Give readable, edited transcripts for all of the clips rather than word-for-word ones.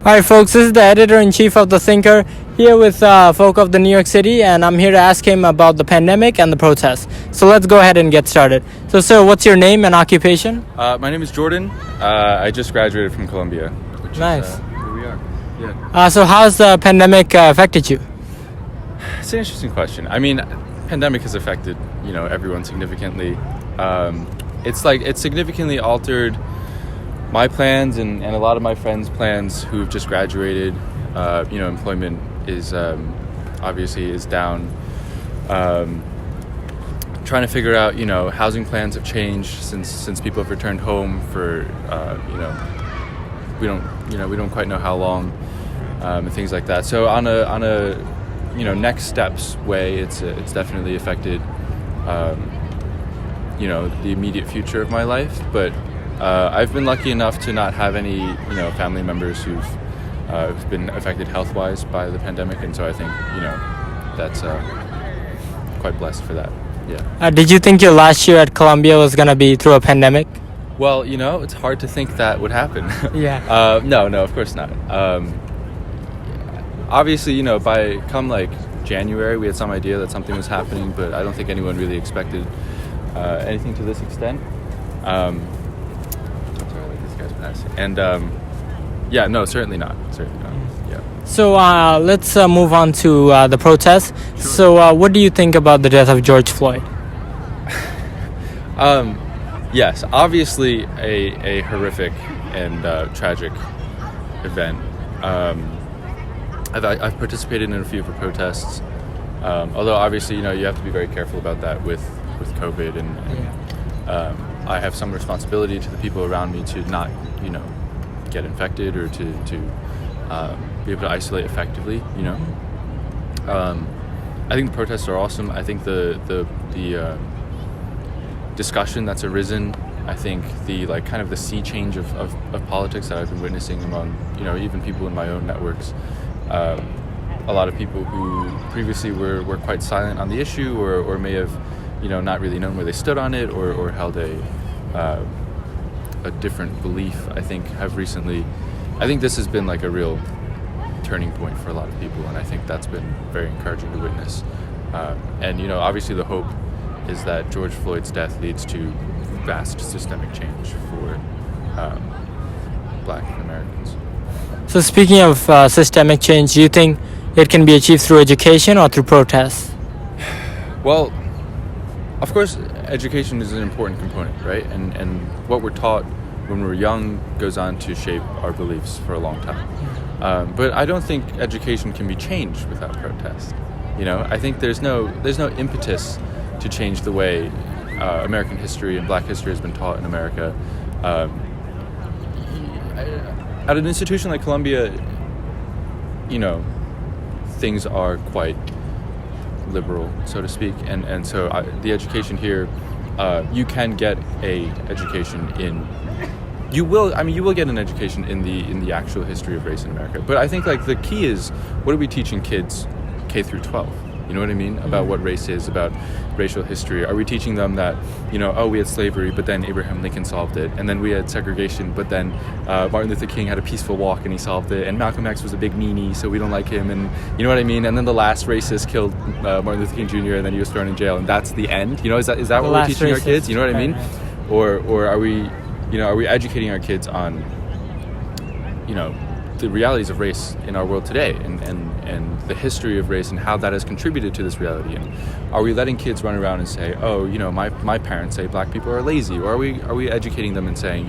Hi folks, this is the editor-in-chief of The Thinker, here with folk of the New York City, and I'm here to ask him about the pandemic and the protests. So let's go ahead and get started. So sir, what's your name and occupation? My name is Jordan. I just graduated from Columbia. Which Nice. Is, here we are. Yeah. So how's the pandemic affected you? It's an interesting question. I mean, pandemic has affected, everyone significantly. It's significantly altered my plans and a lot of my friends' plans who've just graduated. Employment is obviously is down. Trying to figure out, housing plans have changed since people have returned home for, we don't quite know how long, and things like that. So on a next steps way, it's definitely affected, the immediate future of my life. But I've been lucky enough to not have any, family members who've been affected health-wise by the pandemic, and so I think, that's quite blessed for that. Yeah. Did you think your last year at Columbia was going to be through a pandemic? Well, it's hard to think that would happen. Yeah. No, of course not. Obviously, by come January, we had some idea that something was happening, but I don't think anyone really expected anything to this extent. I'm sorry, I like this guy's pass. And no, certainly not. Yeah. So let's move on to the protests. Sure. So what do you think about the death of George Floyd? Yes, obviously a horrific and tragic event. I've participated in a few of the protests, although obviously you have to be very careful about that with COVID, and I have some responsibility to the people around me to not get infected or to be able to isolate effectively. I think the protests are awesome. I think the discussion that's arisen, I think the kind of the sea change of politics that I've been witnessing among even people in my own networks. A lot of people who previously were quite silent on the issue or may have not really known where they stood on it or held a different belief, I think this has been a real turning point for a lot of people, and I think that's been very encouraging to witness. And obviously the hope is that George Floyd's death leads to vast systemic change for Black Americans. So speaking of systemic change, do you think it can be achieved through education or through protests? Well, of course, education is an important component, right? And what we're taught when we're young goes on to shape our beliefs for a long time. But I don't think education can be changed without protest. I think there's no impetus to change the way American history and Black history has been taught in America. At an institution like Columbia, things are quite liberal, so to speak, and so the education here, you can get a education in. You will get an education in the actual history of race in America. But I think the key is, what are we teaching kids K through 12? You know what I mean? About what race is, about racial history. Are we teaching them that, we had slavery, but then Abraham Lincoln solved it, and then we had segregation, but then Martin Luther King had a peaceful walk and he solved it, and Malcolm X was a big meanie, so we don't like him, and you know what I mean? And then the last racist killed Martin Luther King Jr., and then he was thrown in jail, and that's the end. Is that what we're teaching our kids? You know what I mean? Right. Or are we, are we educating our kids on, the realities of race in our world today and the history of race and how that has contributed to this reality? And are we letting kids run around and say, my parents say Black people are lazy? Or are we educating them and saying,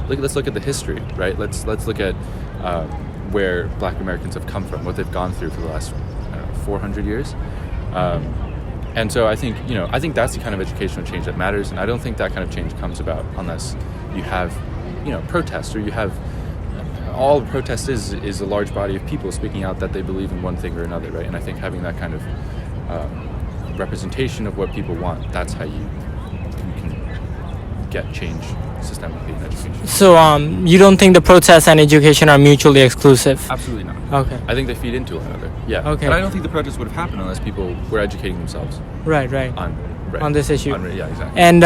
let's look at the history, right? Let's look at where Black Americans have come from, what they've gone through for the last 400 years. And so I think that's the kind of educational change that matters, and I don't think that kind of change comes about unless you have protests, or you have all protest is a large body of people speaking out that they believe in one thing or another, right? And I think having that kind of representation of what people want, that's how you can get change systemically in education. So you don't think the protests and education are mutually exclusive? Absolutely not. Okay. I think they feed into one another. Yeah. Okay. But I don't think the protests would have happened unless people were educating themselves. Right. On this issue. Yeah, exactly. And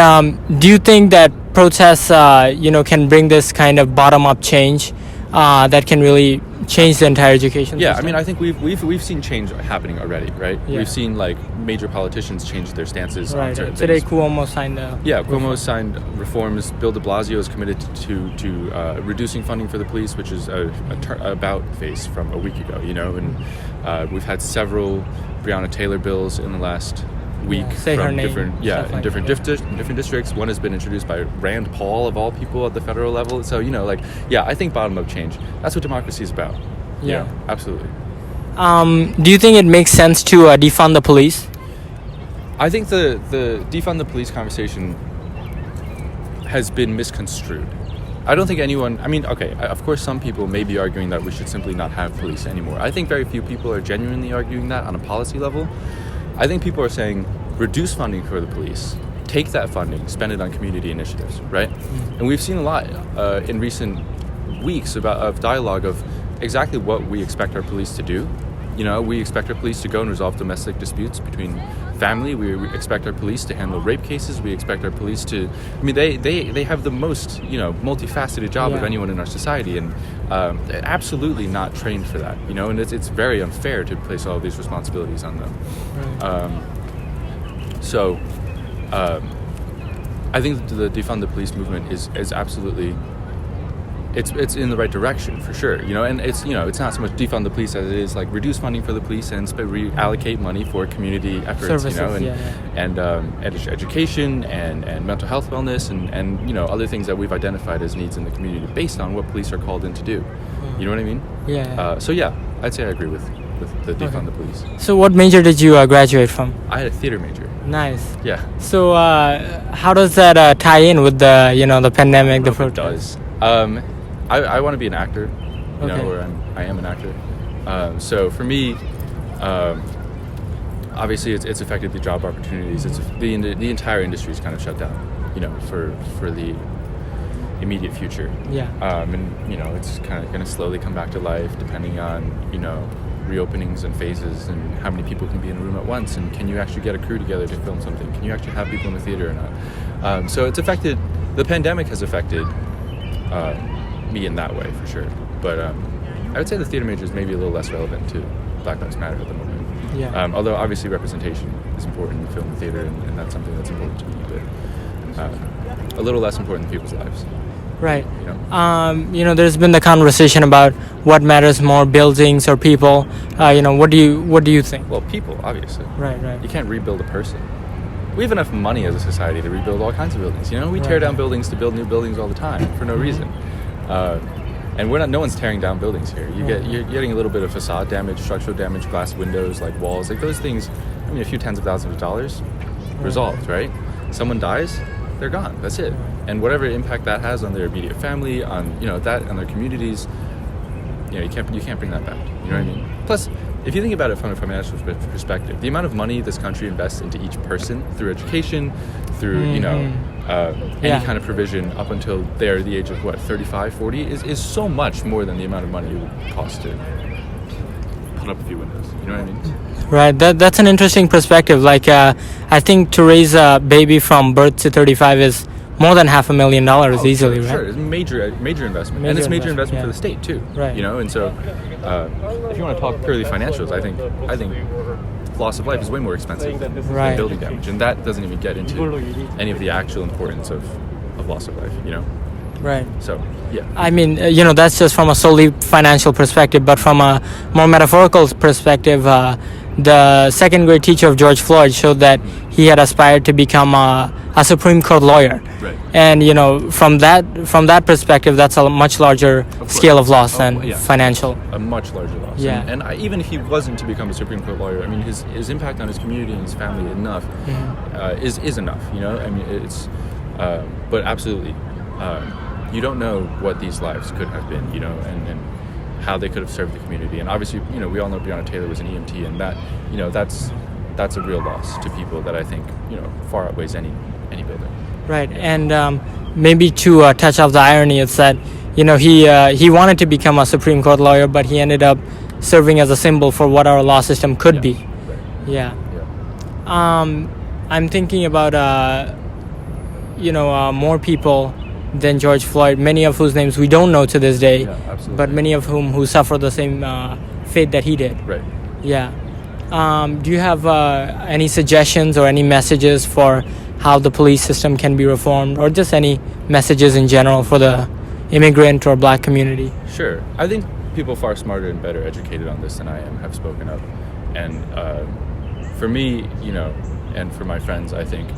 do you think that protests, can bring this kind of bottom-up change that can really change the entire education Yeah, I system. mean, I think we've seen change happening already, right? Yeah. We've seen like major politicians change their stances on Right. certain Today, things. Cuomo signed a Yeah, Cuomo signed reforms. Bill de Blasio is committed to reducing funding for the police, which is a about face from a week ago, you know. And we've had several Breonna Taylor bills in the last week Say her from name, different stuff like different that. different districts. One has been introduced by Rand Paul of all people at the federal level. So you know, like, yeah, I think bottom up change. That's what democracy is about. You Yeah. know, absolutely. Do you think it makes sense to defund the police? I think the defund the police conversation has been misconstrued. I don't think anyone, I mean, okay, of course some people may be arguing that we should simply not have police anymore. I think very few people are genuinely arguing that on a policy level. I think people are saying reduce funding for the police, take that funding, spend it on community initiatives, right? And we've seen a lot in recent weeks of dialogue of exactly what we expect our police to do. You know, we expect our police to go and resolve domestic disputes between family. We expect our police to handle rape cases. We expect our police to, I mean, they have the most, you know, multifaceted job of Yeah. anyone in our society, and they're absolutely not trained for that, you know, and it's very unfair to place all of these responsibilities on them. So I think the defund the police movement is absolutely, it's in the right direction for sure, you know, and it's, you know, it's not so much defund the police as it is like reduce funding for the police and reallocate money for community efforts, Services, you know, and yeah. education and mental health wellness and you know, other things that we've identified as needs in the community based on what police are called in to do. You know what I mean? Yeah. So yeah, I'd say I agree with the defund the police. So what major did you graduate from? I had a theater major. Nice. Yeah. So how does that tie in with the, you know, the pandemic, the It protests? does. I want to be an actor, you Okay. know, or I am an actor. So for me, obviously it's affected the job opportunities. It's the entire industry is kind of shut down, you know, for the immediate future. Yeah. And you know, it's kind of going to slowly come back to life depending on, you know, reopenings and phases and how many people can be in a room at once, and can you actually get a crew together to film something? Can you actually have people in the theater or not? So it's affected. The pandemic has affected me in that way for sure. But I would say the theater major is maybe a little less relevant to Black Lives Matter at the moment. Yeah. Although obviously representation is important in film and theater, and that's something that's important to me, but a little less important in people's lives. Right. You know? You know, there's been the conversation about what matters more, buildings or people. You know, what do you think? Well, people, obviously. Right. You can't rebuild a person. We have enough money as a society to rebuild all kinds of buildings. You know, we tear Right. down buildings to build new buildings all the time for no reason. And no one's tearing down buildings here. You're getting a little bit of facade damage, structural damage, glass windows, like walls, like those things. I mean, a few tens of thousands of dollars, resolved, right? Someone dies, they're gone. That's it. And whatever impact that has on their immediate family, on, you know, that and their communities, you know, you can't bring that back. You know what I mean? Plus, if you think about it from a financial perspective, the amount of money this country invests into each person through education, through, you know, any kind of provision up until they're the age of, what, 35, 40, is so much more than the amount of money it would cost to put up a few windows. You know what I mean? Right. That's an interesting perspective. Like, I think to raise a baby from birth to 35 is more than $500,000 easily, right? Sure, it's major investment, and it's major investment for the state too. Right. You know, and so if you want to talk purely financials, I think loss of life is way more expensive Right. than building damage, and that doesn't even get into any of the actual importance of loss of life. You know, Right. so yeah. I mean, you know, that's just from a solely financial perspective, but from a more metaphorical perspective, the second grade teacher of George Floyd showed that he had aspired to become a Supreme Court lawyer. Right. And, you know, from that perspective, that's a much larger scale of loss than financial. A much larger loss. Yeah. And even if he wasn't to become a Supreme Court lawyer, I mean, his impact on his community and his family is enough. You know, I mean, it's but absolutely, you don't know what these lives could have been. You know, and how they could have served the community. And obviously, you know, we all know Breonna Taylor was an EMT, and that, you know, that's a real loss to people that I think, you know, far outweighs any building. Right. And maybe to touch off the irony, it's that, you know, he wanted to become a Supreme Court lawyer, but he ended up serving as a symbol for what our law system could be. Right. Yeah. Yeah. I'm thinking about, you know, more people than George Floyd, many of whose names we don't know to this day, Yeah, absolutely. but many of whom who suffered the same fate that he did. Right. Yeah. Do you have any suggestions or any messages for how the police system can be reformed, or just any messages in general for the immigrant or black community? Sure. I think people far smarter and better educated on this than I am have spoken up. And for me, you know, and for my friends, I think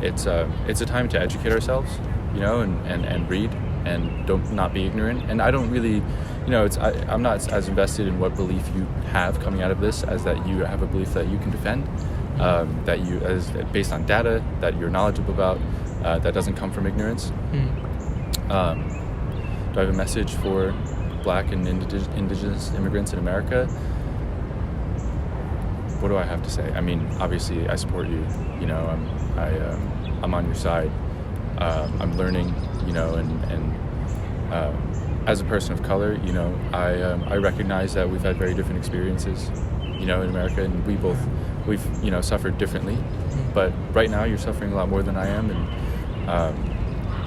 it's a time to educate ourselves, you know, and read and not be ignorant. And I don't really, you know, I'm not as invested in what belief you have coming out of this as that you have a belief that you can defend, that you, as based on data that you're knowledgeable about, that doesn't come from ignorance. Do I have a message for black and indigenous immigrants in America? What do I have to say? I mean, obviously, I support you. You know, I'm on your side. I'm learning. You know, and as a person of color, you know, I recognize that we've had very different experiences. You know, in America, and we've you know suffered differently. But right now, you're suffering a lot more than I am,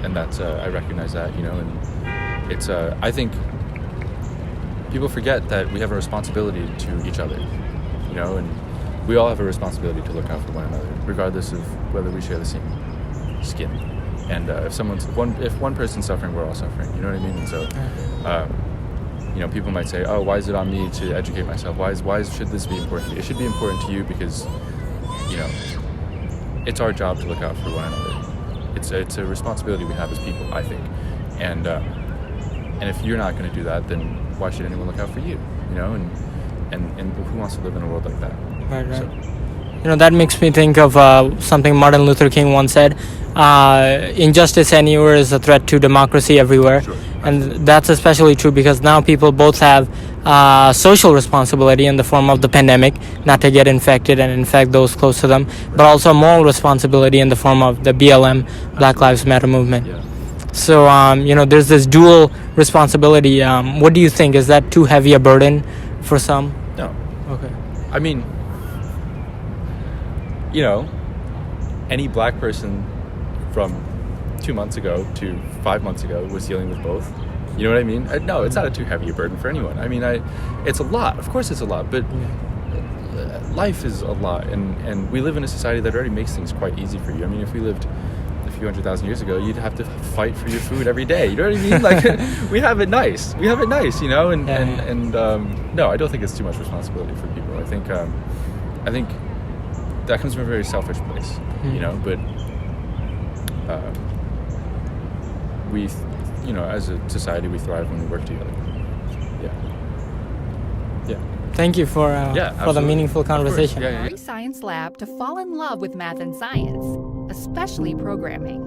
and that's I recognize that. You know, and it's I think people forget that we have a responsibility to each other. You know, and we all have a responsibility to look out for one another, regardless of whether we share the same skin. And if one person's suffering, we're all suffering. You know what I mean? And so, you know, people might say, "Oh, why is it on me to educate myself? Why should this be important to you?" It should be important to you because, you know, it's our job to look out for one another. It's a responsibility we have as people, I think. And if you're not going to do that, then why should anyone look out for you? You know, and who wants to live in a world like that? Right. So, You know, that makes me think of something Martin Luther King once said: "Injustice anywhere is a threat to democracy everywhere." Sure. And that's especially true because now people both have social responsibility in the form of the pandemic, not to get infected and infect those close to them, but also moral responsibility in the form of the BLM, Black Lives Matter movement. yeah. So, you know, there's this dual responsibility. What do you think? Is that too heavy a burden for some? No. Okay. I mean, you know, any black person from 2 months ago to 5 months ago was dealing with both. You know what I mean? No, it's not a too heavy a burden for anyone. I mean, it's a lot. Of course it's a lot, but life is a lot. And we live in a society that already makes things quite easy for you. I mean, if we lived a few 100,000 years ago, you'd have to fight for your food every day. You know what I mean? Like, we have it nice. We have it nice, you know? And no, I don't think it's too much responsibility for people. I think that comes from a very selfish place, you know, but we, you know, as a society, we thrive when we work together. Yeah. Thank you for the absolutely. meaningful conversation. Yeah. Free Science Lab to fall in love with math and science, especially programming.